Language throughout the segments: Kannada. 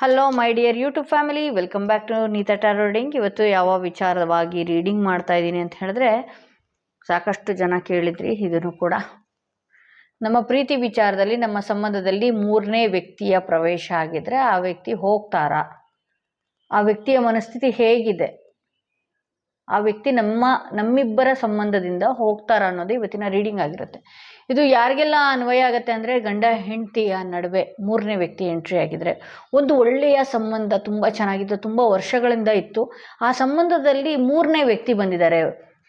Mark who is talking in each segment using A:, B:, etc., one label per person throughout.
A: Hello my dear YouTube family, welcome back to Neeta tarot reading. ಇವತ್ತು ಯಾವ ವಿಚಾರವಾಗಿ ರೀಡಿಂಗ್ ಮಾಡ್ತಾ ಇದ್ದೀನಿ ಅಂತ ಹೇಳಿದ್ರೆ, ಸಾಕಷ್ಟು ಜನ ಕೇಳಿದ್ರಿ. ಇದನ್ನು ಕೂಡ ನಮ್ಮ ಪ್ರೀತಿ ವಿಚಾರದಲ್ಲಿ, ನಮ್ಮ ಸಂಬಂಧದಲ್ಲಿ ಮೂರನೇ ವ್ಯಕ್ತಿಯ ಪ್ರವೇಶ ಆಗಿದ್ರೆ ಆ ವ್ಯಕ್ತಿ ಹೋಗ್ತಾರಾ, ಆ ವ್ಯಕ್ತಿಯ ಮನಸ್ಥಿತಿ ಹೇಗಿದೆ, ಆ ವ್ಯಕ್ತಿ ನಮ್ಮಿಬ್ಬರ ಸಂಬಂಧದಿಂದ ಹೋಗ್ತಾರ ಅನ್ನೋದು ಇವತ್ತಿನ ರೀಡಿಂಗ್ ಆಗಿರುತ್ತೆ. ಇದು ಯಾರಿಗೆಲ್ಲ ಅನ್ವಯ ಆಗುತ್ತೆ ಅಂದರೆ, ಗಂಡ ಹೆಂಡತಿಯ ನಡುವೆ ಮೂರನೇ ವ್ಯಕ್ತಿ ಎಂಟ್ರಿ ಆಗಿದ್ರೆ, ಒಂದು ಒಳ್ಳೆಯ ಸಂಬಂಧ ತುಂಬ ಚೆನ್ನಾಗಿತ್ತು, ತುಂಬ ವರ್ಷಗಳಿಂದ ಇತ್ತು, ಆ ಸಂಬಂಧದಲ್ಲಿ ಮೂರನೇ ವ್ಯಕ್ತಿ ಬಂದಿದ್ದಾರೆ.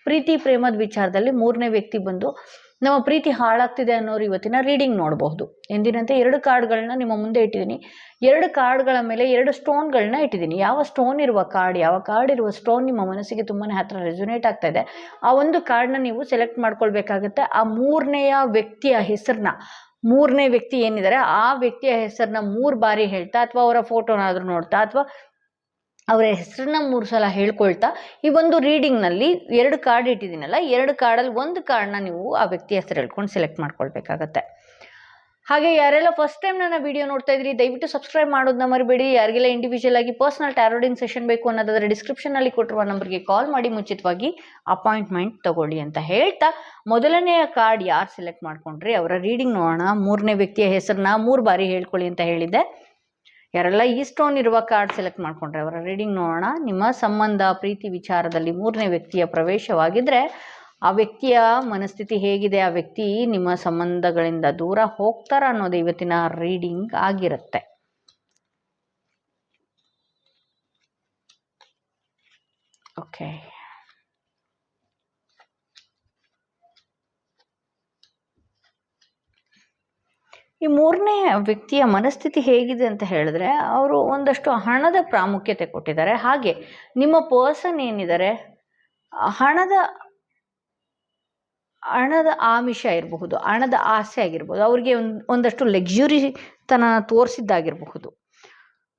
A: ಪ್ರೀತಿ ಪ್ರೇಮದ ವಿಚಾರದಲ್ಲಿ ಮೂರನೇ ವ್ಯಕ್ತಿ ಬಂದು ನಮ್ಮ ಪ್ರೀತಿ ಹಾಳಾಗ್ತಿದೆ ಅನ್ನೋರು ಇವತ್ತಿನ ರೀಡಿಂಗ್ ನೋಡಬಹುದು. ಎಂದಿನಂತೆ 2 ಕಾರ್ಡ್ಗಳನ್ನ ನಿಮ್ಮ ಮುಂದೆ ಇಟ್ಟಿದ್ದೀನಿ. 2 ಕಾರ್ಡ್ಗಳ ಮೇಲೆ 2 ಸ್ಟೋನ್ಗಳನ್ನ ಇಟ್ಟಿದ್ದೀನಿ. ಯಾವ ಸ್ಟೋನ್ ಇರುವ ಕಾರ್ಡ್, ಯಾವ ಕಾರ್ಡ್ ಇರುವ ಸ್ಟೋನ್ ನಿಮ್ಮ ಮನಸ್ಸಿಗೆ ತುಂಬಾ ಹತ್ರ ರೆಸೊನೇಟ್ ಆಗ್ತಾ ಇದೆ, ಆ ಒಂದು ಕಾರ್ಡ್ನ ನೀವು ಸೆಲೆಕ್ಟ್ ಮಾಡ್ಕೊಳ್ಬೇಕಾಗತ್ತೆ. ಆ ಮೂರನೆಯ ವ್ಯಕ್ತಿಯ ಹೆಸರನ್ನ, ಮೂರನೇ ವ್ಯಕ್ತಿ ಏನಿದ್ದಾರೆ ಆ ವ್ಯಕ್ತಿಯ ಹೆಸರನ್ನ 3 ಬಾರಿ ಹೇಳ್ತಾ, ಅಥವಾ ಅವರ ಫೋಟೋನಾದ್ರೂ ನೋಡ್ತಾ, ಅಥವಾ ಅವರ ಹೆಸರನ್ನ 3 ಸಲ ಹೇಳ್ಕೊಳ್ತಾ, ಈ ಒಂದು ರೀಡಿಂಗ್ನಲ್ಲಿ 2 ಕಾರ್ಡ್ ಇಟ್ಟಿದ್ದೀನಲ್ಲ, 2 ಕಾರ್ಡಲ್ಲಿ ಒಂದು ಕಾರ್ಡ್ನ ನೀವು ಆ ವ್ಯಕ್ತಿ ಹೆಸರು ಹೇಳ್ಕೊಂಡು ಸೆಲೆಕ್ಟ್ ಮಾಡ್ಕೊಳ್ಬೇಕಾಗತ್ತೆ. ಹಾಗೆ ಯಾರೆಲ್ಲ ಫಸ್ಟ್ ಟೈಮ್ ನನ್ನ ವಿಡಿಯೋ ನೋಡ್ತಾ ಇದ್ರಿ, ದಯವಿಟ್ಟು ಸಬ್ಸ್ಕ್ರೈಬ್ ಮಾಡೋದನ್ನ ಮರಿಬೇಡಿ. ಯಾರಿಗೆಲ್ಲ ಇಂಡಿವಿಜುವಲ್ ಆಗಿ ಪರ್ಸನಲ್ ಟಾರೋ ರೀಡಿಂಗ್ ಸೆಷನ್ ಬೇಕು ಅನ್ನೋದಾದ್ರೆ ಡಿಸ್ಕ್ರಿಪ್ಷನಲ್ಲಿ ಕೊಟ್ಟಿರುವ ನಂಬರ್ಗೆ ಕಾಲ್ ಮಾಡಿ ಮುಂಚಿತವಾಗಿ ಅಪಾಯಿಂಟ್ಮೆಂಟ್ ತಗೊಳ್ಳಿ ಅಂತ ಹೇಳ್ತಾ, ಮೊದಲನೆಯ ಕಾರ್ಡ್ ಯಾರು ಸೆಲೆಕ್ಟ್ ಮಾಡ್ಕೊಂಡ್ರಿ ಅವರ ರೀಡಿಂಗ್ ನೋಡೋಣ. ಮೂರನೇ ವ್ಯಕ್ತಿಯ ಹೆಸರನ್ನ 3 ಬಾರಿ ಹೇಳ್ಕೊಳ್ಳಿ ಅಂತ ಹೇಳಿದ್ದೆ. ಯಾರೆಲ್ಲ ಈ ಸ್ಟೋನ್ ಇರುವ ಕಾರ್ಡ್ ಸೆಲೆಕ್ಟ್ ಮಾಡ್ಕೊಂಡ್ರೆ ಅವರ ರೀಡಿಂಗ್ ನೋಡೋಣ. ನಿಮ್ಮ ಸಂಬಂಧ ಪ್ರೀತಿ ವಿಚಾರದಲ್ಲಿ ಮೂರನೇ ವ್ಯಕ್ತಿಯ ಪ್ರವೇಶವಾಗಿದ್ರೆ ಆ ವ್ಯಕ್ತಿಯ ಮನಸ್ಥಿತಿ ಹೇಗಿದೆ, ಆ ವ್ಯಕ್ತಿ ನಿಮ್ಮ ಸಂಬಂಧಗಳಿಂದ ದೂರ ಹೋಗ್ತಾರ ಅನ್ನೋದು ಇವತ್ತಿನ ರೀಡಿಂಗ್ ಆಗಿರುತ್ತೆ. ಓಕೆ, ಈ ಮೂರನೇ ವ್ಯಕ್ತಿಯ ಮನಸ್ಥಿತಿ ಹೇಗಿದೆ ಅಂತ ಹೇಳಿದ್ರೆ, ಅವರು ಒಂದಷ್ಟು ಹಣದ ಪ್ರಾಮುಖ್ಯತೆ ಕೊಟ್ಟಿದ್ದಾರೆ. ಹಾಗೆ ನಿಮ್ಮ ಪರ್ಸನ್ ಏನಿದ್ದಾರೆ, ಹಣದ ಆಮಿಷ ಇರಬಹುದು, ಹಣದ ಆಸೆ ಆಗಿರ್ಬೋದು, ಅವ್ರಿಗೆ ಒಂದಷ್ಟು ಲಕ್ಸುರಿ ತನ ತೋರಿಸಿದ್ದಾಗಿರಬಹುದು.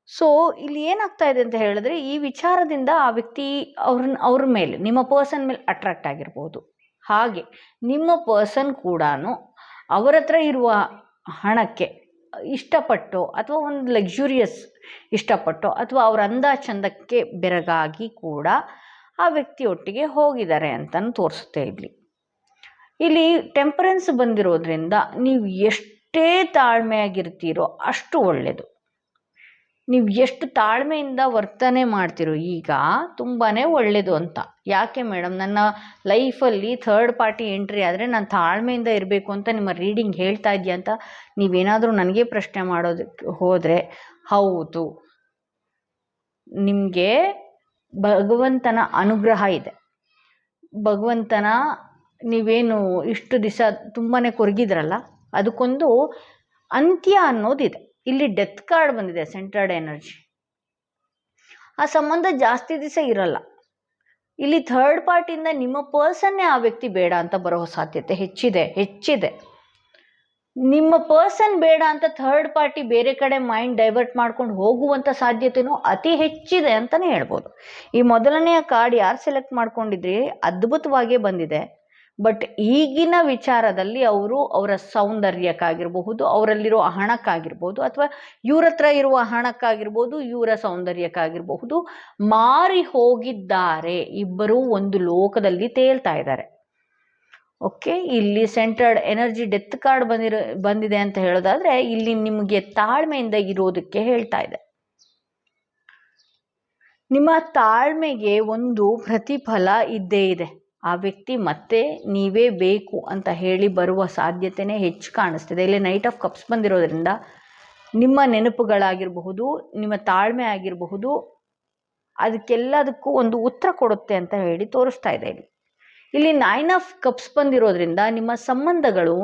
A: ಸೊ ಇಲ್ಲಿ ಏನಾಗ್ತಾ ಇದೆ ಅಂತ ಹೇಳಿದ್ರೆ, ಈ ವಿಚಾರದಿಂದ ಆ ವ್ಯಕ್ತಿ ಅವ್ರ ಮೇಲೆ, ನಿಮ್ಮ ಪರ್ಸನ್ ಮೇಲೆ ಅಟ್ರಾಕ್ಟ್ ಆಗಿರ್ಬೋದು. ಹಾಗೆ ನಿಮ್ಮ ಪರ್ಸನ್ ಕೂಡ ಅವರ ಹತ್ರ ಇರುವ ಹಣಕ್ಕೆ ಇಷ್ಟಪಟ್ಟು, ಅಥವಾ ಒಂದು ಲಕ್ಸುರಿಯಸ್ ಇಷ್ಟಪಟ್ಟು, ಅಥವಾ ಅವರ ಅಂದ ಚಂದಕ್ಕೆ ಬೆರಗಾಗಿ ಕೂಡ ಆ ವ್ಯಕ್ತಿಯೊಟ್ಟಿಗೆ ಹೋಗಿದ್ದಾರೆ ಅಂತಲೂ ತೋರಿಸುತ್ತೆ. ಇಲ್ಲಿ ಟೆಂಪರೆನ್ಸ್ ಬಂದಿರೋದ್ರಿಂದ ನೀವು ಎಷ್ಟೇ ತಾಳ್ಮೆಯಾಗಿರ್ತೀರೋ ಅಷ್ಟು ಒಳ್ಳೆಯದು. ನೀವು ಎಷ್ಟು ತಾಳ್ಮೆಯಿಂದ ವರ್ತನೆ ಮಾಡ್ತಿರೋ ಈಗ ತುಂಬಾ ಒಳ್ಳೆಯದು ಅಂತ. ಯಾಕೆ ಮೇಡಮ್, ನನ್ನ ಲೈಫಲ್ಲಿ 3rd ಪಾರ್ಟಿ ಎಂಟ್ರಿ ಆದರೆ ನಾನು ತಾಳ್ಮೆಯಿಂದ ಇರಬೇಕು ಅಂತ ನಿಮ್ಮ ರೀಡಿಂಗ್ ಹೇಳ್ತಾ ಇದೆಯಾ ಅಂತ ನೀವೇನಾದರೂ ನನಗೆ ಪ್ರಶ್ನೆ ಮಾಡೋದಕ್ಕೆ ಹೋದರೆ, ಹೌದು, ನಿಮಗೆ ಭಗವಂತನ ಅನುಗ್ರಹ ಇದೆ. ಭಗವಂತನ ನೀವೇನು ಇಷ್ಟು ದಿವಸ ತುಂಬಾ ಕೊರಗಿದ್ರಲ್ಲ, ಅದಕ್ಕೊಂದು ಅಂತ್ಯ ಅನ್ನೋದಿದೆ. ಇಲ್ಲಿ ಡೆತ್ ಕಾರ್ಡ್ ಬಂದಿದೆ, ಸೆಂಟರ್ಡ್ ಎನರ್ಜಿ. ಆ ಸಂಬಂಧ ಜಾಸ್ತಿ ದಿವಸ ಇರಲ್ಲ. ಇಲ್ಲಿ 3rd ಪಾರ್ಟಿಯಿಂದ ನಿಮ್ಮ ಪರ್ಸನ್ನೇ ಆ ವ್ಯಕ್ತಿ ಬೇಡ ಅಂತ ಬರೋ ಸಾಧ್ಯತೆ ಹೆಚ್ಚಿದೆ. ನಿಮ್ಮ ಪರ್ಸನ್ ಬೇಡ ಅಂತ 3rd ಪಾರ್ಟಿ ಬೇರೆ ಕಡೆ ಮೈಂಡ್ ಡೈವರ್ಟ್ ಮಾಡ್ಕೊಂಡು ಹೋಗುವಂಥ ಸಾಧ್ಯತೆನೂ ಅತಿ ಹೆಚ್ಚಿದೆ ಅಂತಲೇ ಹೇಳ್ಬೋದು. ಈ ಮೊದಲನೆಯ ಕಾರ್ಡ್ ಯಾರು ಸೆಲೆಕ್ಟ್ ಮಾಡ್ಕೊಂಡಿದ್ರಿ ಅದ್ಭುತವಾಗೇ ಬಂದಿದೆ. ಬಟ್ ಈಗಿನ ವಿಚಾರದಲ್ಲಿ ಅವರ ಸೌಂದರ್ಯಕ್ಕಾಗಿರಬಹುದು, ಅವರಲ್ಲಿರೋ ಹಣಕ್ಕಾಗಿರ್ಬೋದು, ಅಥವಾ ಇವ್ರ ಹತ್ರ ಇರುವ ಹಣಕ್ಕಾಗಿರ್ಬೋದು, ಇವರ ಸೌಂದರ್ಯಕ್ಕಾಗಿರಬಹುದು, ಮಾರಿ ಹೋಗಿದ್ದಾರೆ. ಇಬ್ಬರೂ ಒಂದು ಲೋಕದಲ್ಲಿ ತೇಲ್ತಾ ಇದ್ದಾರೆ. ಓಕೆ, ಇಲ್ಲಿ ಸೆಂಟರ್ಡ್ ಎನರ್ಜಿ ಡೆತ್ ಕಾರ್ಡ್ ಬಂದಿದೆ ಅಂತ ಹೇಳೋದಾದ್ರೆ, ಇಲ್ಲಿ ನಿಮಗೆ ತಾಳ್ಮೆಯಿಂದ ಇರೋದಕ್ಕೆ ಹೇಳ್ತಾ ಇದೆ. ನಿಮ್ಮ ತಾಳ್ಮೆಗೆ ಒಂದು ಪ್ರತಿಫಲ ಇದ್ದೇ ಇದೆ. ಆ ವ್ಯಕ್ತಿ ಮತ್ತೆ ನೀವೇ ಬೇಕು ಅಂತ ಹೇಳಿ ಬರುವ ಸಾಧ್ಯತೆನೇ ಹೆಚ್ಚು ಕಾಣಿಸ್ತಿದೆ. ಇಲ್ಲಿ ನೈಟ್ ಆಫ್ ಕಪ್ಸ್ ಬಂದಿರೋದ್ರಿಂದ ನಿಮ್ಮ ನೆನಪುಗಳಾಗಿರಬಹುದು, ನಿಮ್ಮ ತಾಳ್ಮೆ ಆಗಿರಬಹುದು, ಅದಕ್ಕೆಲ್ಲದಕ್ಕೂ ಒಂದು ಉತ್ತರ ಕೊಡುತ್ತೆ ಅಂತ ಹೇಳಿ ತೋರಿಸ್ತಾ ಇದೆ. ಇಲ್ಲಿ 9 ಆಫ್ ಕಪ್ಸ್ ಬಂದಿರೋದ್ರಿಂದ ನಿಮ್ಮ ಸಂಬಂಧಗಳು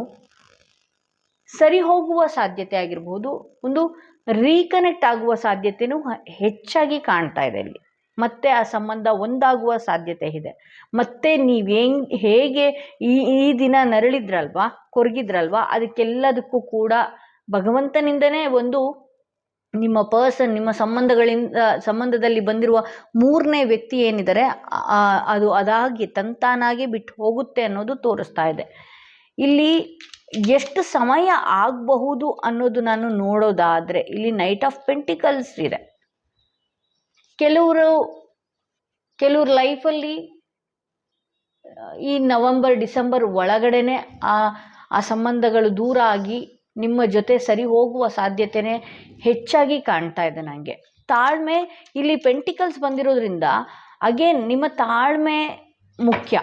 A: ಸರಿ ಹೋಗುವ ಸಾಧ್ಯತೆ ಆಗಿರಬಹುದು, ಒಂದು ರೀಕನೆಕ್ಟ್ ಆಗುವ ಸಾಧ್ಯತೆನೂ ಹೆಚ್ಚಾಗಿ ಕಾಣ್ತಾ ಇದೆ. ಇಲ್ಲಿ ಮತ್ತೆ ಆ ಸಂಬಂಧ ಒಂದಾಗುವ ಸಾಧ್ಯತೆ ಇದೆ. ಮತ್ತೆ ನೀವು ಹೇಗೆ ಈ ದಿನ ನರಳಿದ್ರಲ್ವಾ, ಕೊರಗಿದ್ರಲ್ವಾ, ಅದಕ್ಕೆಲ್ಲದಕ್ಕೂ ಕೂಡ ಭಗವಂತನಿಂದನೇ ಒಂದು ನಿಮ್ಮ ಪರ್ಸನ್, ನಿಮ್ಮ ಸಂಬಂಧದಲ್ಲಿ ಬಂದಿರುವ ಮೂರನೇ ವ್ಯಕ್ತಿ ಏನಿದ್ದಾರೆ ಅದಾಗಿ ತಂತಾನಾಗಿ ಬಿಟ್ಟು ಹೋಗುತ್ತೆ ಅನ್ನೋದು ತೋರಿಸ್ತಾ ಇದೆ. ಇಲ್ಲಿ ಎಷ್ಟು ಸಮಯ ಆಗಬಹುದು ಅನ್ನೋದು ನಾನು ನೋಡೋದಾದರೆ ಇಲ್ಲಿ ನೈಟ್ ಆಫ್ ಪೆಂಟಿಕಲ್ಸ್ ಇದೆ. ಕೆಲವರು ಲೈಫಲ್ಲಿ ಈ ನವಂಬರ್ ಡಿಸೆಂಬರ್ ಒಳಗಡೆನೆ ಆ ಸಂಬಂಧಗಳು ದೂರ ಆಗಿ ನಿಮ್ಮ ಜೊತೆ ಸರಿ ಹೋಗುವ ಸಾಧ್ಯತೆನೇ ಹೆಚ್ಚಾಗಿ ಕಾಣ್ತಾ ಇದೆ ನನಗೆ. ತಾಳ್ಮೆ ಇಲ್ಲಿ ಪೆಂಟಿಕಲ್ಸ್ ಬಂದಿರೋದ್ರಿಂದ ಅಗೇನ್ ನಿಮ್ಮ ತಾಳ್ಮೆ ಮುಖ್ಯ.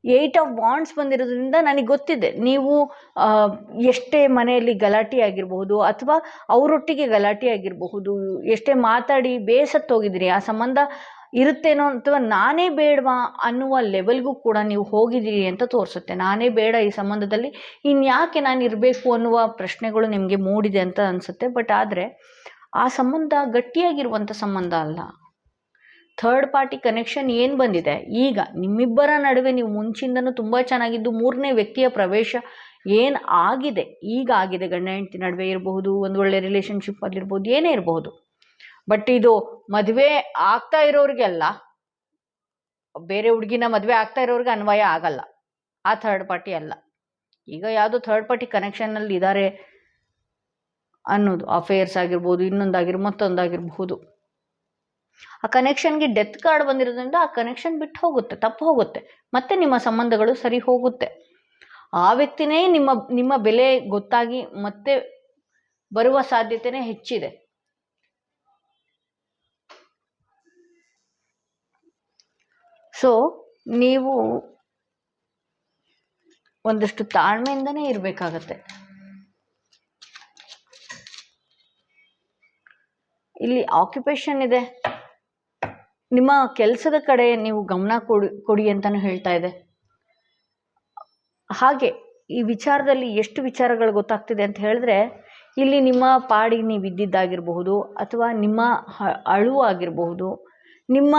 A: 8 ಆಫ್ ವಾಂಡ್ಸ್ ಬಂದಿರೋದ್ರಿಂದ ನನಗೆ ಗೊತ್ತಿದೆ ನೀವು ಎಷ್ಟೇ ಮನೆಯಲ್ಲಿ ಗಲಾಟೆ ಆಗಿರಬಹುದು ಅಥವಾ ಅವರೊಟ್ಟಿಗೆ ಗಲಾಟೆ ಆಗಿರಬಹುದು, ಎಷ್ಟೇ ಮಾತಾಡಿ ಬೇಸತ್ತೋಗಿದ್ದೀರಿ, ಆ ಸಂಬಂಧ ಇರುತ್ತೇನೋ ಅಥವಾ ನಾನೇ ಬೇಡವಾ ಅನ್ನುವ ಲೆವೆಲ್ಗೂ ಕೂಡ ನೀವು ಹೋಗಿದ್ದೀರಿ ಅಂತ ತೋರಿಸುತ್ತೆ. ನಾನೇ ಬೇಡ ಈ ಸಂಬಂಧದಲ್ಲಿ, ಇನ್ಯಾಕೆ ನಾನು ಇರಬೇಕು ಅನ್ನುವ ಪ್ರಶ್ನೆಗಳು ನಿಮಗೆ ಮೂಡಿದೆ ಅಂತ ಅನಿಸುತ್ತೆ. ಬಟ್ ಆದರೆ ಆ ಸಂಬಂಧ ಗಟ್ಟಿಯಾಗಿರುವಂಥ ಸಂಬಂಧ ಅಲ್ಲ. ಥರ್ಡ್ ಪಾರ್ಟಿ ಕನೆಕ್ಷನ್ ಏನು ಬಂದಿದೆ ಈಗ ನಿಮ್ಮಿಬ್ಬರ ನಡುವೆ, ನೀವು ಮುಂಚಿಂದನೂ ತುಂಬ ಚೆನ್ನಾಗಿದ್ದು ಮೂರನೇ ವ್ಯಕ್ತಿಯ ಪ್ರವೇಶ ಏನು ಆಗಿದೆ, ಈಗ ಆಗಿದೆ, ಗಂಡ ಹೆಂಡತಿ ನಡುವೆ ಇರಬಹುದು, ಒಂದು ಒಳ್ಳೆ ರಿಲೇಷನ್ಶಿಪ್ ಅಲ್ಲಿರ್ಬೋದು, ಏನೇ ಇರಬಹುದು. ಬಟ್ ಇದು ಮದುವೆ ಆಗ್ತಾ ಇರೋರಿಗೆಲ್ಲ, ಬೇರೆ ಹುಡುಗಿನ ಮದುವೆ ಆಗ್ತಾ ಇರೋರಿಗೆ ಅನ್ವಯ ಆಗಲ್ಲ. ಆ ಥರ್ಡ್ ಪಾರ್ಟಿ ಅಲ್ಲ. ಈಗ ಯಾವುದೋ ಥರ್ಡ್ ಪಾರ್ಟಿ ಕನೆಕ್ಷನ್ನಲ್ಲಿ ಇದ್ದಾರೆ ಅನ್ನೋದು, ಅಫೇರ್ಸ್ ಆಗಿರ್ಬೋದು, ಮತ್ತೊಂದಾಗಿರ್ಬಹುದು. ಆ ಕನೆಕ್ಷನ್ಗೆ ಡೆತ್ ಕಾರ್ಡ್ ಬಂದಿರೋದ್ರಿಂದ ಆ ಕನೆಕ್ಷನ್ ಬಿಟ್ಟು ಹೋಗುತ್ತೆ, ತಪ್ಪು ಹೋಗುತ್ತೆ, ಮತ್ತೆ ನಿಮ್ಮ ಸಂಬಂಧಗಳು ಸರಿ ಹೋಗುತ್ತೆ. ಆ ವ್ಯಕ್ತಿನೇ ನಿಮ್ಮ ಬೆಲೆ ಗೊತ್ತಾಗಿ ಮತ್ತೆ ಬರುವ ಸಾಧ್ಯತೆನೇ ಹೆಚ್ಚಿದೆ. ಸೊ ನೀವು ಒಂದಷ್ಟು ತಾಳ್ಮೆಯಿಂದನೇ ಇರಬೇಕಾಗತ್ತೆ. ಇಲ್ಲಿ ಆಕ್ಯುಪೇಷನ್ ಇದೆ, ನಿಮ್ಮ ಕೆಲಸದ ಕಡೆ ನೀವು ಗಮನ ಕೊಡಿ ಅಂತಾನು ಹೇಳ್ತಾ ಇದೆ. ಹಾಗೆ ಈ ವಿಚಾರದಲ್ಲಿ ಎಷ್ಟು ವಿಚಾರಗಳು ಗೊತ್ತಾಗ್ತಿದೆ ಅಂತ ಹೇಳಿದ್ರೆ, ಇಲ್ಲಿ ನಿಮ್ಮ ಪಾಡಿಗೆ ನೀವು ಇದ್ದಿದ್ದಾಗಿರಬಹುದು ಅಥವಾ ನಿಮ್ಮ ಅಳು ಆಗಿರಬಹುದು, ನಿಮ್ಮ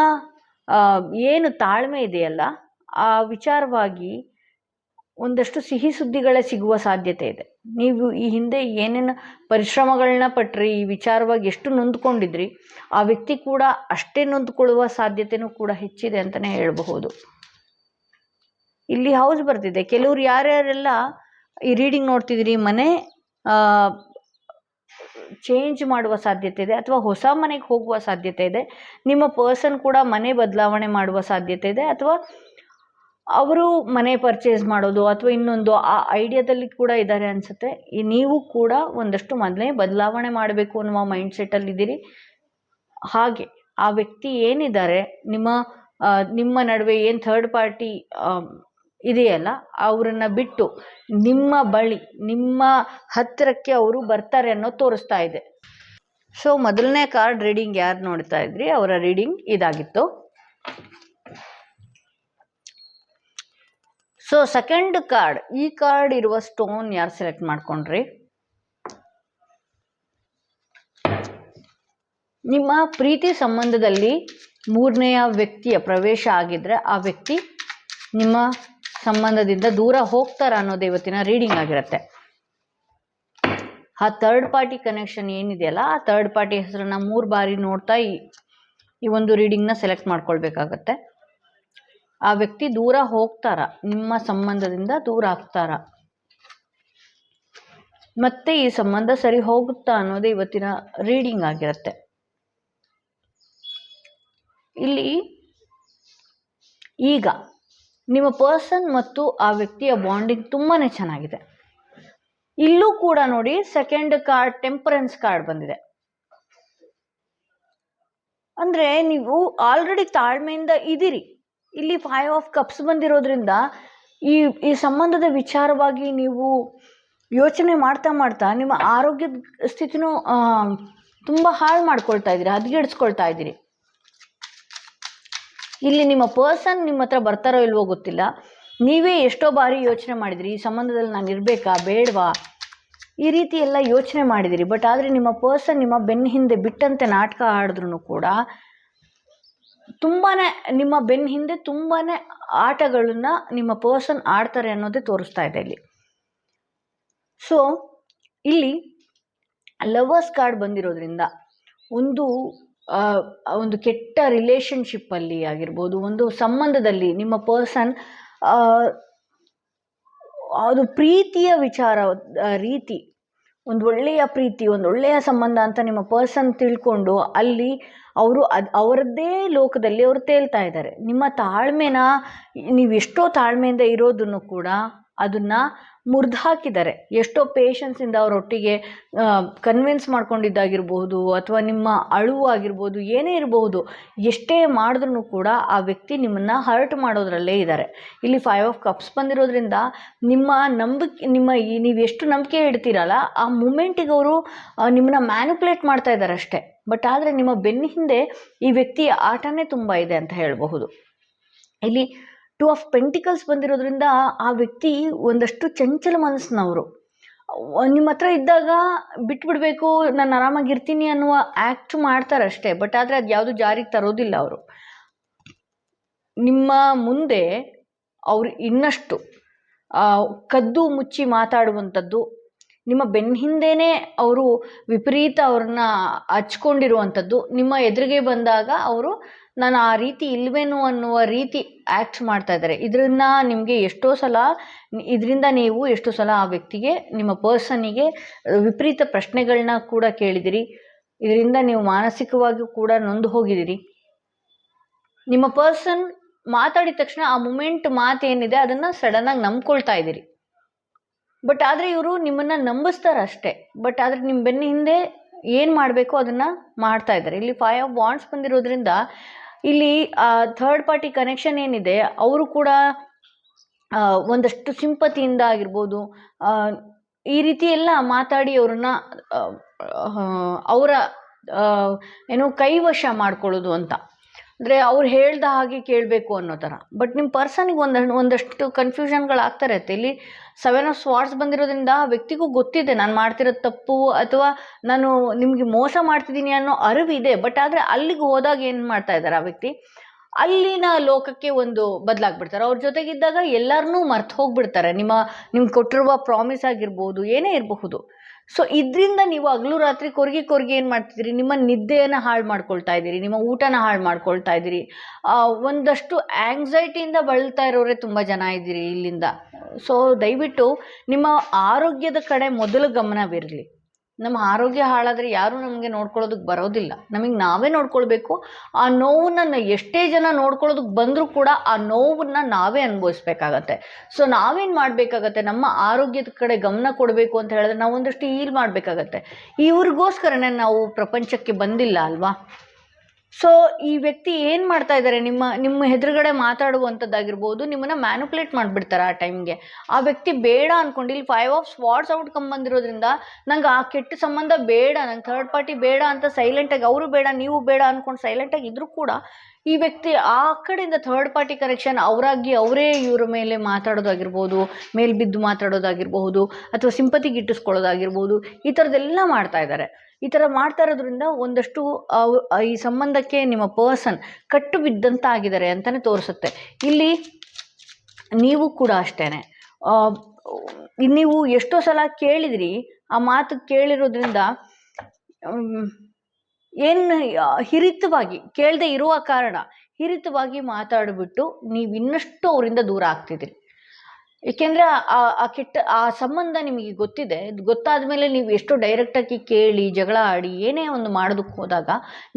A: ಏನು ತಾಳ್ಮೆ ಇದೆಯಲ್ಲ ಆ ವಿಚಾರವಾಗಿ ಒಂದಷ್ಟು ಸಿಹಿ ಸುದ್ದಿಗಳೇ ಸಿಗುವ ಸಾಧ್ಯತೆ ಇದೆ. ನೀವು ಈ ಹಿಂದೆ ಏನೇನು ಪರಿಶ್ರಮಗಳನ್ನ ಪಟ್ರಿ, ಈ ವಿಚಾರವಾಗಿ ಎಷ್ಟು ನೊಂದ್ಕೊಂಡಿದ್ರಿ, ಆ ವ್ಯಕ್ತಿ ಕೂಡ ಅಷ್ಟೇ ನೊಂದ್ಕೊಳ್ಳುವ ಸಾಧ್ಯತೆನೂ ಕೂಡ ಹೆಚ್ಚಿದೆ ಅಂತಲೇ ಹೇಳಬಹುದು. ಇಲ್ಲಿ ಹೌಸ್ ಬರ್ತಿದೆ. ಕೆಲವ್ರು ಯಾರ್ಯಾರೆಲ್ಲ ಈ ರೀಡಿಂಗ್ ನೋಡ್ತಿದ್ದೀರಿ, ಮನೆ ಚೇಂಜ್ ಮಾಡುವ ಸಾಧ್ಯತೆ ಇದೆ ಅಥವಾ ಹೊಸ ಮನೆಗೆ ಹೋಗುವ ಸಾಧ್ಯತೆ ಇದೆ. ನಿಮ್ಮ ಪರ್ಸನ್ ಕೂಡ ಮನೆ ಬದಲಾವಣೆ ಮಾಡುವ ಸಾಧ್ಯತೆ ಇದೆ ಅಥವಾ ಅವರು ಮನೆ ಪರ್ಚೇಸ್ ಮಾಡೋದು ಅಥವಾ ಇನ್ನೊಂದು ಆ ಐಡಿಯಾದಲ್ಲಿ ಕೂಡ ಇದ್ದಾರೆ ಅನಿಸುತ್ತೆ. ನೀವು ಕೂಡ ಒಂದಷ್ಟು ಮನೆ ಬದಲಾವಣೆ ಮಾಡಬೇಕು ಅನ್ನುವ ಮೈಂಡ್ ಸೆಟ್ಟಲ್ಲಿ ಇದ್ದೀರಿ. ಹಾಗೆ ಆ ವ್ಯಕ್ತಿ ಏನಿದ್ದಾರೆ ನಿಮ್ಮ ನಡುವೆ ಏನು ಥರ್ಡ್ ಪಾರ್ಟಿ ಇದೆಯಲ್ಲ, ಅವರನ್ನು ಬಿಟ್ಟು ನಿಮ್ಮ ಬಳಿ, ನಿಮ್ಮ ಹತ್ತಿರಕ್ಕೆ ಅವರು ಬರ್ತಾರೆ ಅನ್ನೋದು ತೋರಿಸ್ತಾ ಇದೆ. ಸೊ ಮೊದಲನೇ ಕಾರ್ಡ್ ರೀಡಿಂಗ್ ಯಾರು ನೋಡ್ತಾ ಇದ್ರಿ, ಅವರ ರೀಡಿಂಗ್ ಇದಾಗಿತ್ತು. ಸೊ ಸೆಕೆಂಡ್ ಕಾರ್ಡ್, ಈ ಕಾರ್ಡ್ ಇರುವ ಸ್ಟೋನ್ ಯಾರು ಸೆಲೆಕ್ಟ್ ಮಾಡ್ಕೊಂಡ್ರಿ? ನಿಮ್ಮ ಪ್ರೀತಿ ಸಂಬಂಧದಲ್ಲಿ ಮೂರನೆಯ ವ್ಯಕ್ತಿಯ ಪ್ರವೇಶ ಆಗಿದ್ರೆ ಆ ವ್ಯಕ್ತಿ ನಿಮ್ಮ ಸಂಬಂಧದಿಂದ ದೂರ ಹೋಗ್ತಾರ ಅನ್ನೋದು ಇವತ್ತಿನ ರೀಡಿಂಗ್ ಆಗಿರುತ್ತೆ. ಆ ಥರ್ಡ್ ಪಾರ್ಟಿ ಕನೆಕ್ಷನ್ ಏನಿದೆಯಲ್ಲ, ಆ ಥರ್ಡ್ ಪಾರ್ಟಿ ಹೆಸರನ್ನ 3 ಬಾರಿ ನೋಡ್ತಾ ಈ ಒಂದು ರೀಡಿಂಗ್ನ ಸೆಲೆಕ್ಟ್ ಮಾಡ್ಕೊಳ್ಬೇಕಾಗತ್ತೆ. ಆ ವ್ಯಕ್ತಿ ದೂರ ಹೋಗ್ತಾರ, ನಿಮ್ಮ ಸಂಬಂಧದಿಂದ ದೂರ ಆಗ್ತಾರ, ಮತ್ತೆ ಈ ಸಂಬಂಧ ಸರಿ ಹೋಗುತ್ತಾ ಅನ್ನೋದೇ ಇವತ್ತಿನ ರೀಡಿಂಗ್ ಆಗಿರುತ್ತೆ. ಇಲ್ಲಿ ಈಗ ನಿಮ್ಮ ಪರ್ಸನ್ ಮತ್ತು ಆ ವ್ಯಕ್ತಿಯ ಬಾಂಡಿಂಗ್ ತುಂಬಾನೇ ಚೆನ್ನಾಗಿದೆ. ಇಲ್ಲೂ ಕೂಡ ನೋಡಿ, ಸೆಕೆಂಡ್ ಕಾರ್ಡ್ ಟೆಂಪರೆನ್ಸ್ ಕಾರ್ಡ್ ಬಂದಿದೆ. ಅಂದ್ರೆ ನೀವು ಆಲ್ರೆಡಿ ತಾಳ್ಮೆಯಿಂದ ಇದ್ದೀರಿ. ಇಲ್ಲಿ 5 ಆಫ್ ಕಪ್ಸ್ ಬಂದಿರೋದ್ರಿಂದ ಈ ಸಂಬಂಧದ ವಿಚಾರವಾಗಿ ನೀವು ಯೋಚನೆ ಮಾಡ್ತಾ ನಿಮ್ಮ ಆರೋಗ್ಯದ ಸ್ಥಿತಿನೂ ತುಂಬ ಹಾಳು ಮಾಡ್ಕೊಳ್ತಾ ಇದ್ದೀರಿ, ಹದಗೆಡಿಸ್ಕೊಳ್ತಾ ಇದ್ದೀರಿ. ಇಲ್ಲಿ ನಿಮ್ಮ ಪರ್ಸನ್ ನಿಮ್ಮ ಹತ್ರ ಬರ್ತಾರೋ ಇಲ್ವೋ ಗೊತ್ತಿಲ್ಲ. ನೀವೇ ಎಷ್ಟೋ ಬಾರಿ ಯೋಚನೆ ಮಾಡಿದಿರಿ, ಈ ಸಂಬಂಧದಲ್ಲಿ ನಾನು ಇರಬೇಕಾ ಬೇಡವಾ, ಈ ರೀತಿ ಎಲ್ಲ ಯೋಚನೆ ಮಾಡಿದಿರಿ. ಬಟ್ ಆದರೆ ನಿಮ್ಮ ಪರ್ಸನ್ ನಿಮ್ಮ ಬೆನ್ನ ಹಿಂದೆ ಬಿಟ್ಟಂತೆ ನಾಟಕ ಆಡಿದ್ರು ಕೂಡ ನಿಮ್ಮ ಬೆನ್ನ ಹಿಂದೆ ತುಂಬಾನೇ ಆಟಗಳನ್ನ ನಿಮ್ಮ ಪರ್ಸನ್ ಆಡ್ತಾರೆ ಅನ್ನೋದೇ ತೋರಿಸ್ತಾ ಇದೆ ಇಲ್ಲಿ. ಸೊ ಇಲ್ಲಿ ಲವರ್ಸ್ ಕಾರ್ಡ್ ಬಂದಿರೋದ್ರಿಂದ ಒಂದು ಕೆಟ್ಟ ರಿಲೇಶನ್ಶಿಪ್ ಅಲ್ಲಿ ಆಗಿರ್ಬೋದು, ಒಂದು ಸಂಬಂಧದಲ್ಲಿ ನಿಮ್ಮ ಪರ್ಸನ್ ಅದು ಪ್ರೀತಿಯ ವಿಚಾರ, ರೀತಿ, ಒಂದು ಒಳ್ಳೆಯ ಪ್ರೀತಿ, ಒಂದು ಒಳ್ಳೆಯ ಸಂಬಂಧ ಅಂತ ನಿಮ್ಮ ಪರ್ಸನ್ ತಿಳ್ಕೊಂಡು ಅಲ್ಲಿ ಅವರು ಅವರದ್ದೇ ಲೋಕದಲ್ಲಿ ಅವರು ತೇಲ್ತಾ ಇದ್ದಾರೆ. ನಿಮ್ಮ ತಾಳ್ಮೆನ, ನೀವೆಷ್ಟೋ ತಾಳ್ಮೆಯಿಂದ ಇರೋದನ್ನು ಕೂಡ ಅದನ್ನು ಮುರಿದು ಹಾಕಿದ್ದಾರೆ. ಎಷ್ಟೋ ಪೇಷನ್ಸಿಂದ ಅವರೊಟ್ಟಿಗೆ ಕನ್ವಿನ್ಸ್ ಮಾಡ್ಕೊಂಡಿದ್ದಾಗಿರ್ಬೋದು, ಅಥವಾ ನಿಮ್ಮ ಅಳುವು ಆಗಿರ್ಬೋದು, ಏನೇ ಇರಬಹುದು, ಎಷ್ಟೇ ಮಾಡಿದ್ರೂ ಕೂಡ ಆ ವ್ಯಕ್ತಿ ನಿಮ್ಮನ್ನು ಹರ್ಟ್ ಮಾಡೋದ್ರಲ್ಲೇ ಇದ್ದಾರೆ. ಇಲ್ಲಿ 5 ಆಫ್ ಕಪ್ಸ್ ಬಂದಿರೋದ್ರಿಂದ ನಿಮ್ಮ ನಂಬಿಕೆ, ನೀವು ಎಷ್ಟು ನಂಬಿಕೆ ಇಡ್ತೀರಲ್ಲ ಆ ಮೂಮೆಂಟಿಗೆ ಅವರು ನಿಮ್ಮನ್ನ ಮ್ಯಾನಿಪುಲೇಟ್ ಮಾಡ್ತಾ ಇದ್ದಾರೆ ಅಷ್ಟೇ. ಬಟ್ ಆದರೆ ನಿಮ್ಮ ಬೆನ್ನ ಹಿಂದೆ ಈ ವ್ಯಕ್ತಿಯ ಆಟನೇ ತುಂಬ ಇದೆ ಅಂತ ಹೇಳಬಹುದು. ಇಲ್ಲಿ 2 ಆಫ್ ಪೆಂಟಿಕಲ್ಸ್ ಬಂದಿರೋದ್ರಿಂದ ಆ ವ್ಯಕ್ತಿ ಒಂದಷ್ಟು ಚಂಚಲ ಮನಸ್ಸಿನವರು. ನಿಮ್ಮ ಹತ್ರ ಇದ್ದಾಗ ಬಿಟ್ಬಿಡ್ಬೇಕು, ನಾನು ಆರಾಮಾಗಿರ್ತೀನಿ ಅನ್ನುವ ಆ್ಯಕ್ಟ್ ಮಾಡ್ತಾರಷ್ಟೇ. ಬಟ್ ಆದರೆ ಅದು ಯಾವುದು ಜಾರಿಗೆ ತರೋದಿಲ್ಲ ಅವರು. ನಿಮ್ಮ ಮುಂದೆ ಅವರು ಇನ್ನಷ್ಟು ಕದ್ದು ಮುಚ್ಚಿ ಮಾತಾಡುವಂಥದ್ದು, ನಿಮ್ಮ ಬೆನ್ನ ಹಿಂದೆನೇ ಅವರು ವಿಪರೀತ ಅವ್ರನ್ನ ಹಚ್ಕೊಂಡಿರುವಂಥದ್ದು, ನಿಮ್ಮ ಎದುರಿಗೆ ಬಂದಾಗ ಅವರು ನಾನು ಆ ರೀತಿ ಇಲ್ವೇನೋ ಅನ್ನುವ ರೀತಿ ಆ್ಯಕ್ಟ್ ಮಾಡ್ತಾ ಇದ್ದಾರೆ. ಇದರಿಂದ ನೀವು ಎಷ್ಟೋ ಸಲ ಆ ವ್ಯಕ್ತಿಗೆ, ನಿಮ್ಮ ಪರ್ಸನ್ನಿಗೆ ವಿಪರೀತ ಪ್ರಶ್ನೆಗಳನ್ನ ಕೂಡ ಕೇಳಿದಿರಿ. ಇದರಿಂದ ನೀವು ಮಾನಸಿಕವಾಗಿ ಕೂಡ ನೊಂದು ಹೋಗಿದ್ದೀರಿ. ನಿಮ್ಮ ಪರ್ಸನ್ ಮಾತಾಡಿದ ತಕ್ಷಣ ಆ ಮೂಮೆಂಟ್ ಮಾತೇನಿದೆ ಅದನ್ನು ಸಡನ್ನಾಗಿ ನಂಬ್ಕೊಳ್ತಾ ಇದ್ದೀರಿ. ಬಟ್ ಆದರೆ ಇವರು ನಿಮ್ಮನ್ನು ನಂಬಿಸ್ತಾರೆ ಅಷ್ಟೇ. ಬಟ್ ಆದರೆ ನಿಮ್ಮ ಬೆನ್ನ ಹಿಂದೆ ಏನು ಮಾಡಬೇಕು ಅದನ್ನು ಮಾಡ್ತಾ ಇದ್ದಾರೆ. ಇಲ್ಲಿ 5 ಆಫ್ ವಾಂಡ್ಸ್ ಬಂದಿರೋದ್ರಿಂದ ಇಲ್ಲಿ ಥರ್ಡ್ ಪಾರ್ಟಿ ಕನೆಕ್ಷನ್ ಏನಿದೆ ಅವರು ಕೂಡ ಒಂದಷ್ಟು ಸಿಂಪತಿಯಿಂದ ಆಗಿರ್ಬೋದು, ಈ ರೀತಿ ಎಲ್ಲ ಮಾತಾಡಿ ಅವ್ರನ್ನ ಅವರ ಕೈವಶ ಮಾಡ್ಕೊಳ್ಳೋದು ಅಂತ, ಅಂದರೆ ಅವ್ರು ಹೇಳ್ದ ಹಾಗೆ ಕೇಳಬೇಕು ಅನ್ನೋ ಥರ. ಬಟ್ ನಿಮ್ಮ ಪರ್ಸನಿಗೆ ಒಂದಷ್ಟು ಕನ್ಫ್ಯೂಷನ್ಗಳಾಗ್ತಾ ಇರುತ್ತೆ. ಇಲ್ಲಿ 7 ಆಫ್ ಸ್ವಾರ್ಡ್ಸ್ ಬಂದಿರೋದ್ರಿಂದ ಆ ವ್ಯಕ್ತಿಗೂ ಗೊತ್ತಿದೆ ನಾನು ಮಾಡ್ತಿರೋದು ತಪ್ಪು, ಅಥವಾ ನಾನು ನಿಮಗೆ ಮೋಸ ಮಾಡ್ತಿದ್ದೀನಿ ಅನ್ನೋ ಅರಿವಿದೆ. ಬಟ್ ಆದರೆ ಅಲ್ಲಿಗೆ ಹೋದಾಗ ಏನು ಮಾಡ್ತಾ ಇದ್ದಾರೆ ಆ ವ್ಯಕ್ತಿ, ಅಲ್ಲಿನ ಲೋಕಕ್ಕೆ ಒಂದು ಬದಲಾಗ್ಬಿಡ್ತಾರೆ. ಅವ್ರ ಜೊತೆಗಿದ್ದಾಗ ಎಲ್ಲರನ್ನೂ ಮರ್ತು ಹೋಗ್ಬಿಡ್ತಾರೆ. ನಿಮ್ಗೆ ಕೊಟ್ಟಿರುವ ಪ್ರಾಮಿಸ್ ಆಗಿರ್ಬೋದು, ಏನೇ ಇರಬಹುದು. ಸೊ ಇದರಿಂದ ನೀವು ಹಗಲು ರಾತ್ರಿ ಕೊರ್ಗಿ ಏನು ಮಾಡ್ತಿದ್ದೀರಿ, ನಿಮ್ಮ ನಿದ್ದೆಯನ್ನು ಹಾಳು ಮಾಡ್ಕೊಳ್ತಾ ಇದ್ದೀರಿ, ನಿಮ್ಮ ಊಟನ ಹಾಳು ಮಾಡ್ಕೊಳ್ತಾ ಇದ್ದೀರಿ. ಒಂದಷ್ಟು ಆ್ಯಂಗ್ಸೈಟಿಯಿಂದ ಬಳಲ್ತಾ ಇರೋರೇ ತುಂಬ ಜನ ಇದ್ದೀರಿ ಇಲ್ಲಿಂದ. ಸೊ ದಯವಿಟ್ಟು ನಿಮ್ಮ ಆರೋಗ್ಯದ ಕಡೆ ಮೊದಲು ಗಮನವಿರಲಿ. ನಮ್ಮ ಆರೋಗ್ಯ ಹಾಳಾದರೆ ಯಾರೂ ನಮಗೆ ನೋಡ್ಕೊಳ್ಳೋದಕ್ಕೆ ಬರೋದಿಲ್ಲ, ನಮಗೆ ನಾವೇ ನೋಡ್ಕೊಳ್ಬೇಕು. ಆ ನೋವನ್ನು ಎಷ್ಟೇ ಜನ ನೋಡ್ಕೊಳ್ಳೋದಕ್ಕೆ ಬಂದರೂ ಕೂಡ ಆ ನೋವನ್ನು ನಾವೇ ಅನುಭವಿಸ್ಬೇಕಾಗತ್ತೆ. ಸೊ ನಾವೇನು ಮಾಡಬೇಕಾಗತ್ತೆ, ನಮ್ಮ ಆರೋಗ್ಯದ ಕಡೆ ಗಮನ ಕೊಡಬೇಕು ಅಂತ ಹೇಳಿದ್ರೆ ನಾವು ಒಂದಷ್ಟು ಹೀಲ್ ಮಾಡಬೇಕಾಗತ್ತೆ. ಇವ್ರಿಗೋಸ್ಕರನೇ ನಾವು ಪ್ರಪಂಚಕ್ಕೆ ಬಂದಿಲ್ಲ ಅಲ್ವಾ. ಸೊ ಈ ವ್ಯಕ್ತಿ ಏನು ಮಾಡ್ತಾ ಇದ್ದಾರೆ, ನಿಮ್ಮ ಎದುರುಗಡೆ ಮಾತಾಡುವಂಥದ್ದಾಗಿರ್ಬೋದು, ನಿಮ್ಮನ್ನು ಮ್ಯಾನುಪುಲೇಟ್ ಮಾಡಿಬಿಡ್ತಾರೆ ಆ ಟೈಮ್ಗೆ. ಆ ವ್ಯಕ್ತಿ ಬೇಡ ಅಂದ್ಕೊಂಡು, ಇಲ್ಲಿ 5 ಆಫ್ ಸ್ವಾರ್ಡ್ಸ್ ಔಟ್ಕಮ್ ಬಂದಿರೋದ್ರಿಂದ ನಂಗೆ ಆ ಕೆಟ್ಟ ಸಂಬಂಧ ಬೇಡ, ನಂಗೆ ಥರ್ಡ್ ಪಾರ್ಟಿ ಬೇಡ ಅಂತ ಸೈಲೆಂಟಾಗಿ, ಅವರು ಬೇಡ ನೀವು ಬೇಡ ಅಂದ್ಕೊಂಡು ಸೈಲೆಂಟಾಗಿ ಇದ್ರೂ ಕೂಡ ಈ ವ್ಯಕ್ತಿ ಆ ಕಡೆಯಿಂದ ಥರ್ಡ್ ಪಾರ್ಟಿ ಕನೆಕ್ಷನ್ ಅವರೇ ಇವರ ಮೇಲೆ ಮಾತಾಡೋದಾಗಿರ್ಬೋದು, ಮೇಲ್ಬಿದ್ದು ಮಾತಾಡೋದಾಗಿರ್ಬಹುದು, ಅಥವಾ ಸಿಂಪತಿ ಗಿಟ್ಟಿಸ್ಕೊಳ್ಳೋದಾಗಿರ್ಬೋದು, ಈ ಥರದ್ದೆಲ್ಲ ಮಾಡ್ತಾ ಇದ್ದಾರೆ. ಈ ಥರ ಮಾಡ್ತಾ ಇರೋದ್ರಿಂದ ಒಂದಷ್ಟು ಈ ಸಂಬಂಧಕ್ಕೆ ನಿಮ್ಮ ಪರ್ಸನ್ ಕಟ್ಟು ಬಿದ್ದಂತಾಗಿದ್ದಾರೆ ಅಂತಲೇ ತೋರಿಸುತ್ತೆ. ಇಲ್ಲಿ ನೀವು ಕೂಡ ಅಷ್ಟೇ, ನೀವು ಎಷ್ಟೋ ಸಲ ಕೇಳಿದ್ರಿ, ಆ ಮಾತು ಕೇಳಿರೋದ್ರಿಂದ ಏನು ಹಿರಿತವಾಗಿ ಕೇಳದೆ ಇರುವ ಕಾರಣ ಹಿರಿತವಾಗಿ ಮಾತಾಡಿಬಿಟ್ಟು ನೀವು ಇನ್ನಷ್ಟು ಅವರಿಂದ ದೂರ ಆಗ್ತಿದ್ದೀರಿ. ಏಕೆಂದರೆ ಆ ಸಂಬಂಧ ನಿಮಗೆ ಗೊತ್ತಿದೆ. ಗೊತ್ತಾದ ಮೇಲೆ ನೀವು ಎಷ್ಟೋ ಡೈರೆಕ್ಟಾಗಿ ಕೇಳಿ ಜಗಳ ಆಡಿ ಏನೇ ಒಂದು ಮಾಡೋದಕ್ಕೆ ಹೋದಾಗ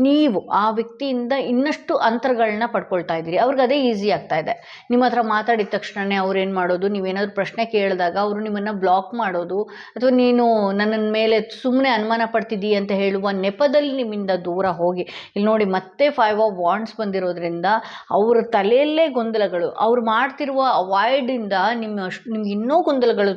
A: ನೀವು ಆ ವ್ಯಕ್ತಿಯಿಂದ ಇನ್ನಷ್ಟು ಅಂತರಗಳನ್ನ ಪಡ್ಕೊಳ್ತಾ ಇದ್ದೀರಿ. ಅವ್ರಿಗೆ ಅದೇ ಈಸಿ ಆಗ್ತಾ ಇದೆ. ನಿಮ್ಮ ಹತ್ರ ಮಾತಾಡಿದ ತಕ್ಷಣವೇ ಅವ್ರು ಏನು ಮಾಡೋದು, ನೀವೇನಾದರೂ ಪ್ರಶ್ನೆ ಕೇಳಿದಾಗ ಅವರು ನಿಮ್ಮನ್ನು ಬ್ಲಾಕ್ ಮಾಡೋದು, ಅಥವಾ ನೀನು ನನ್ನ ಮೇಲೆ ಸುಮ್ಮನೆ ಅನುಮಾನ ಪಡ್ತಿದ್ದೀ ಅಂತ ಹೇಳುವ ನೆಪದಲ್ಲಿ ನಿಮ್ಮಿಂದ ದೂರ ಹೋಗಿ. ಇಲ್ಲಿ ನೋಡಿ ಮತ್ತೆ 5 ಆಫ್ ವಾಂಡ್ಸ್ ಬಂದಿರೋದ್ರಿಂದ ಅವ್ರ ತಲೆಯಲ್ಲೇ ಗೊಂದಲಗಳು, ಅವ್ರು ಮಾಡ್ತಿರುವ ಅವಾಯ್ಡಿಂದ ನಿಮ್ಗೆ ಇನ್ನೂ ಗೊಂದಲಗಳು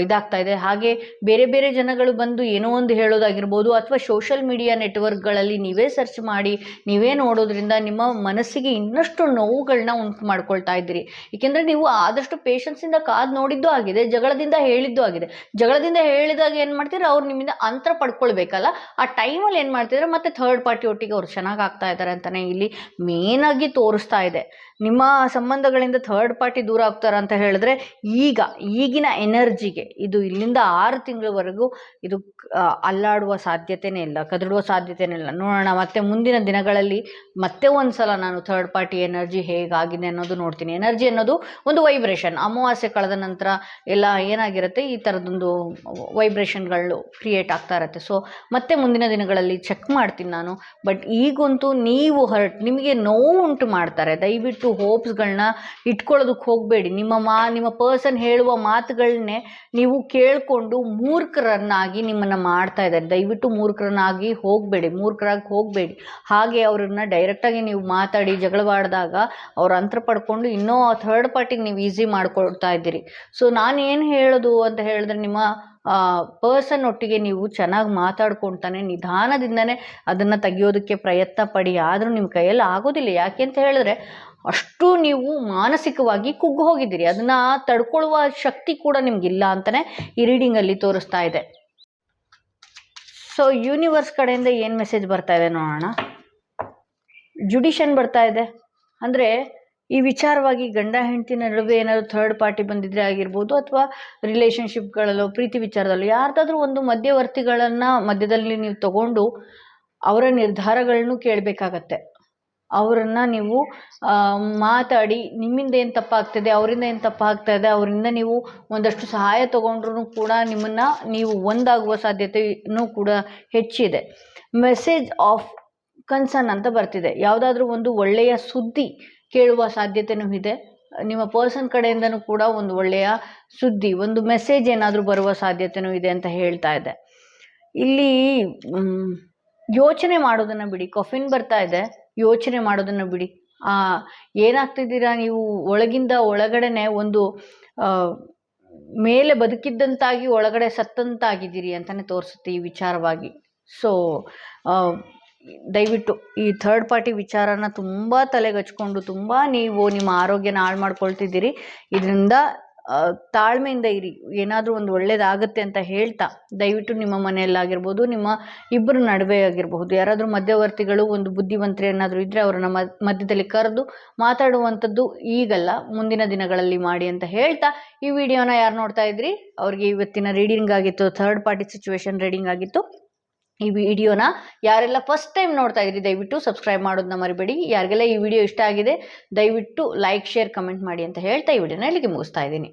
A: ಇದಾಗ್ತಾ ಇದೆ. ಹಾಗೆ ಬೇರೆ ಬೇರೆ ಜನಗಳು ಬಂದು ಏನೋ ಒಂದು ಹೇಳೋದಾಗಿರ್ಬೋದು, ಅಥವಾ ಸೋಷಿಯಲ್ ಮೀಡಿಯಾ ನೆಟ್ವರ್ಕ್ಗಳಲ್ಲಿ ನೀವೇ ಸರ್ಚ್ ಮಾಡಿ ನೀವೇ ನೋಡೋದ್ರಿಂದ ನಿಮ್ಮ ಮನಸ್ಸಿಗೆ ಇನ್ನಷ್ಟು ನೋವುಗಳನ್ನ ಉಂಟು ಮಾಡ್ಕೊಳ್ತಾ ಇದ್ದೀರಿ. ಏಕೆಂದರೆ ನೀವು ಆದಷ್ಟು ಪೇಷನ್ಸಿಂದ ಕಾದು ನೋಡಿದ್ದು ಆಗಿದೆ, ಜಗಳದಿಂದ ಹೇಳಿದ್ದು ಆಗಿದೆ. ಜಗಳದಿಂದ ಹೇಳಿದಾಗ ಏನು ಮಾಡ್ತೀರಾ, ಅವ್ರು ನಿಮ್ಮಿಂದ ಅಂತರ ಪಡ್ಕೊಳ್ಬೇಕಲ್ಲ, ಆ ಟೈಮಲ್ಲಿ ಏನು ಮಾಡ್ತಿದ್ದಾರೆ ಮತ್ತೆ ಥರ್ಡ್ ಪಾರ್ಟಿ ಒಟ್ಟಿಗೆ ಅವ್ರು ಚೆನ್ನಾಗಿ ಆಗ್ತಾ ಇದ್ದಾರೆ ಅಂತಲೇ ಇಲ್ಲಿ ಮೇನಾಗಿ ತೋರಿಸ್ತಾ ಇದೆ. ನಿಮ್ಮ ಸಂಬಂಧಗಳಿಂದ ಥರ್ಡ್ ಪಾರ್ಟಿ ದೂರ ಆಗ್ತಾರೆ ಅಂತ ಹೇಳಿದ್ರೆ ಈಗಿನ ಎನರ್ಜಿಗೆ ಇದು ಇಲ್ಲಿಂದ 6 ತಿಂಗಳವರೆಗೂ ಇದು ಅಲ್ಲಾಡುವ ಸಾಧ್ಯತೆನೇ ಇಲ್ಲ, ಕದಡುವ ಸಾಧ್ಯತೆನೇ ಇಲ್ಲ. ನೋಡೋಣ ಮತ್ತೆ ಮುಂದಿನ ದಿನಗಳಲ್ಲಿ ಮತ್ತೆ ಒಂದ್ಸಲ ನಾನು ಥರ್ಡ್ ಪಾರ್ಟಿ ಎನರ್ಜಿ ಹೇಗಾಗಿದೆ ಅನ್ನೋದು ನೋಡ್ತೀನಿ. ಎನರ್ಜಿ ಅನ್ನೋದು ಒಂದು ವೈಬ್ರೇಷನ್. ಅಮಾವಾಸ್ಯೆ ಕಳೆದ ನಂತರ ಎಲ್ಲ ಏನಾಗಿರುತ್ತೆ, ಈ ಥರದೊಂದು ವೈಬ್ರೇಷನ್ಗಳು ಕ್ರಿಯೇಟ್ ಆಗ್ತಾ ಇರುತ್ತೆ. ಸೊ ಮತ್ತೆ ಮುಂದಿನ ದಿನಗಳಲ್ಲಿ ಚೆಕ್ ಮಾಡ್ತೀನಿ ನಾನು. ಬಟ್ ಈಗಂತೂ ನೀವು ನಿಮಗೆ ನೋವು ಉಂಟು ಮಾಡ್ತಾರೆ. ದಯವಿಟ್ಟು ಹೋಪ್ಸ್ಗಳನ್ನ ಇಟ್ಕೊಳ್ಳೋದಕ್ಕೆ ಹೋಗಬೇಡಿ. ನಿಮ್ಮ ಪರ್ಸನ್ ಹೇಳುವ ಮಾತುಗಳನ್ನೇ ನೀವು ಕೇಳಿಕೊಂಡು ಮೂರ್ಖರನ್ನಾಗಿ ನಿಮ್ಮನ್ನು ಮಾಡ್ತಾ ಇದ್ದಾರೆ. ದಯವಿಟ್ಟು ಮೂರ್ಖರನ್ನಾಗಿ ಹೋಗಬೇಡಿ. ಹಾಗೆ ಅವ್ರನ್ನ ಡೈರೆಕ್ಟಾಗಿ ನೀವು ಮಾತಾಡಿ ಜಗಳವಾಡಿದಾಗ ಅವ್ರು ಅಂತರ ಪಡ್ಕೊಂಡು ಇನ್ನೂ ಥರ್ಡ್ ಪಾರ್ಟಿಗೆ ನೀವು ಈಸಿ ಮಾಡ್ಕೊಳ್ತಾ ಇದ್ದೀರಿ. ಸೊ ನಾನು ಏನು ಹೇಳೋದು ಅಂತ ಹೇಳಿದ್ರೆ, ನಿಮ್ಮ ಪರ್ಸನ್ ಒಟ್ಟಿಗೆ ನೀವು ಚೆನ್ನಾಗಿ ಮಾತಾಡ್ಕೊಳ್ತಾನೆ ನಿಧಾನದಿಂದನೇ ಅದನ್ನು ತೆಗಿಯೋದಕ್ಕೆ ಪ್ರಯತ್ನ ಪಡಿ. ಆದರೂ ನಿಮ್ಮ ಕೈಯಲ್ಲಿ ಆಗೋದಿಲ್ಲ. ಯಾಕೆ ಅಂತ ಹೇಳಿದ್ರೆ ಅಷ್ಟು ನೀವು ಮಾನಸಿಕವಾಗಿ ಕುಗ್ಗು ಹೋಗಿದ್ದೀರಿ. ಅದನ್ನು ತಡ್ಕೊಳ್ಳುವ ಶಕ್ತಿ ಕೂಡ ನಿಮಗಿಲ್ಲ ಅಂತಲೇ ಈ ರೀಡಿಂಗಲ್ಲಿ ತೋರಿಸ್ತಾ ಇದೆ. ಸೊ ಯೂನಿವರ್ಸ್ ಕಡೆಯಿಂದ ಏನು ಮೆಸೇಜ್ ಬರ್ತಾ ಇದೆ ನೋಡೋಣ. ಜುಡಿಷನ್ ಬರ್ತಾ ಇದೆ. ಅಂದರೆ ಈ ವಿಚಾರವಾಗಿ ಗಂಡ ಹೆಂಡತಿ ನಡುವೆ ಏನಾದರೂ ಥರ್ಡ್ ಪಾರ್ಟಿ ಬಂದಿದ್ರೆ ಆಗಿರ್ಬೋದು, ಅಥವಾ ರಿಲೇಷನ್ಶಿಪ್ಗಳಲ್ಲೋ ಪ್ರೀತಿ ವಿಚಾರದಲ್ಲೋ ಯಾರ್ದಾದ್ರೂ ಒಂದು ಮಧ್ಯವರ್ತಿಗಳನ್ನು ಮಧ್ಯದಲ್ಲಿ ನೀವು ತಗೊಂಡು ಅವರ ನಿರ್ಧಾರಗಳನ್ನು ಕೇಳಬೇಕಾಗತ್ತೆ. ಅವರನ್ನು ನೀವು ಮಾತಾಡಿ ನಿಮ್ಮಿಂದ ಏನು ತಪ್ಪಾಗ್ತಿದೆ, ಅವರಿಂದ ಏನು ತಪ್ಪಾಗ್ತಾ ಇದೆ, ಅವರಿಂದ ನೀವು ಒಂದಷ್ಟು ಸಹಾಯ ತೊಗೊಂಡ್ರೂ ಕೂಡ ನಿಮ್ಮನ್ನು ನೀವು ಒಂದಾಗುವ ಸಾಧ್ಯತೆಯೂ ಕೂಡ ಹೆಚ್ಚಿದೆ. ಮೆಸೇಜ್ ಆಫ್ ಕನ್ಸರ್ನ್ ಅಂತ ಬರ್ತಿದೆ. ಯಾವುದಾದ್ರೂ ಒಂದು ಒಳ್ಳೆಯ ಸುದ್ದಿ ಕೇಳುವ ಸಾಧ್ಯತೆಯೂ ಇದೆ. ನಿಮ್ಮ ಪರ್ಸನ್ ಕಡೆಯಿಂದನೂ ಕೂಡ ಒಂದು ಒಳ್ಳೆಯ ಸುದ್ದಿ, ಒಂದು ಮೆಸೇಜ್ ಏನಾದರೂ ಬರುವ ಸಾಧ್ಯತೆಯೂ ಇದೆ ಅಂತ ಹೇಳ್ತಾ ಇದೆ. ಇಲ್ಲಿ ಯೋಚನೆ ಮಾಡೋದನ್ನು ಬಿಡಿ. ಕಾಫಿನ್ ಬರ್ತಾ ಇದೆ. ಯೋಚನೆ ಮಾಡೋದನ್ನು ಬಿಡಿ. ಏನಾಗ್ತಿದ್ದೀರಾ ನೀವು, ಒಳಗಿಂದ ಒಳಗಡೆನೆ ಒಂದು ಮೇಲೆ ಬದುಕಿದ್ದಂತಾಗಿ ಒಳಗಡೆ ಸತ್ತಂತಾಗಿದ್ದೀರಿ ಅಂತಲೇ ತೋರಿಸುತ್ತೆ ಈ ವಿಚಾರವಾಗಿ. ಸೊ ದಯವಿಟ್ಟು ಈ ಥರ್ಡ್ ಪಾರ್ಟಿ ವಿಚಾರನ ತುಂಬ ತಲೆಗಚ್ಕೊಂಡು ತುಂಬ ನೀವು ನಿಮ್ಮ ಆರೋಗ್ಯನ ಹಾಳು ಮಾಡ್ಕೊಳ್ತಿದ್ದೀರಿ. ಇದರಿಂದ ತಾಳ್ಮೆಯಿಂದ ಇರಿ. ಏನಾದರೂ ಒಂದು ಒಳ್ಳೇದಾಗುತ್ತೆ ಅಂತ ಹೇಳ್ತಾ, ದಯವಿಟ್ಟು ನಿಮ್ಮ ಮನೆಯಲ್ಲಾಗಿರ್ಬೋದು, ನಿಮ್ಮ ಇಬ್ಬರ ನಡುವೆ ಆಗಿರಬಹುದು, ಯಾರಾದರೂ ಮಧ್ಯವರ್ತಿಗಳು ಒಂದು ಬುದ್ಧಿವಂತರು ಏನಾದರೂ ಇದ್ದರೆ ಅವರನ್ನು ಮಧ್ಯದಲ್ಲಿ ಕರೆದು ಮಾತಾಡುವಂಥದ್ದು ಈಗಲ್ಲ, ಮುಂದಿನ ದಿನಗಳಲ್ಲಿ ಮಾಡಿ ಅಂತ ಹೇಳ್ತಾ ಈ ವಿಡಿಯೋನ ಯಾರು ನೋಡ್ತಾ ಇದ್ರಿ ಅವ್ರಿಗೆ ಇವತ್ತಿನ ರೀಡಿಂಗ್ ಆಗಿತ್ತು, ಥರ್ಡ್ ಪಾರ್ಟಿ ಸಿಚುವೇಶನ್ ರೀಡಿಂಗ್ ಆಗಿತ್ತು. ಈ ವಿಡಿಯೋನ ಯಾರೆಲ್ಲ ಫಸ್ಟ್ ಟೈಮ್ ನೋಡ್ತಾ ಇದ್ರಿ ದಯವಿಟ್ಟು ಸಬ್ಸ್ಕ್ರೈಬ್ ಮಾಡೋದನ್ನ ಮರಿಬೇಡಿ. ಯಾರಿಗೆಲ್ಲ ಈ ವಿಡಿಯೋ ಇಷ್ಟ ಆಗಿದೆ ದಯವಿಟ್ಟು ಲೈಕ್, ಶೇರ್, ಕಮೆಂಟ್ ಮಾಡಿ ಅಂತ ಹೇಳ್ತಾ ಈ ವಿಡಿಯೋನ ಇಲ್ಲಿಗೆ ಮುಗಿಸ್ತಾ ಇದ್ದೀನಿ.